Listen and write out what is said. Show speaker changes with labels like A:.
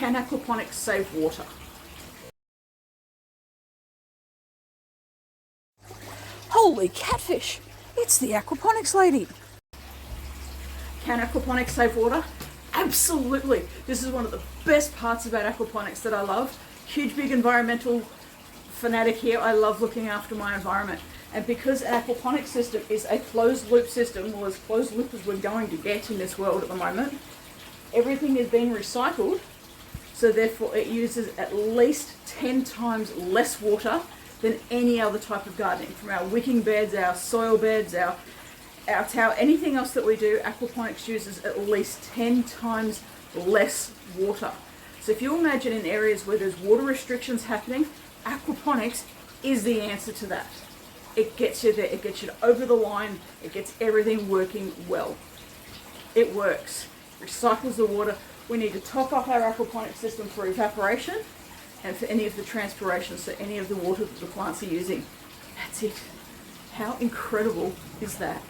A: Can aquaponics save water? Holy catfish! It's the aquaponics lady! Can aquaponics save water? Absolutely! This is one of the best parts about aquaponics that I love. Huge big environmental fanatic here. I love looking after my environment. And because an aquaponics system is a closed loop system, well, as closed loop as we're going to get in this world at the moment, everything is being recycled, so therefore it uses at least 10 times less water than any other type of gardening. From our wicking beds, our soil beds, our towel, anything else that we do, aquaponics uses at least 10 times less water. So if you imagine in areas where there's water restrictions happening, aquaponics is the answer to that. It gets you there, it gets you over the line, it gets everything working well. It works, recycles the water. We need to top up our aquaponics system for evaporation and for any of the transpiration, so any of the water that the plants are using. That's it. How incredible is that?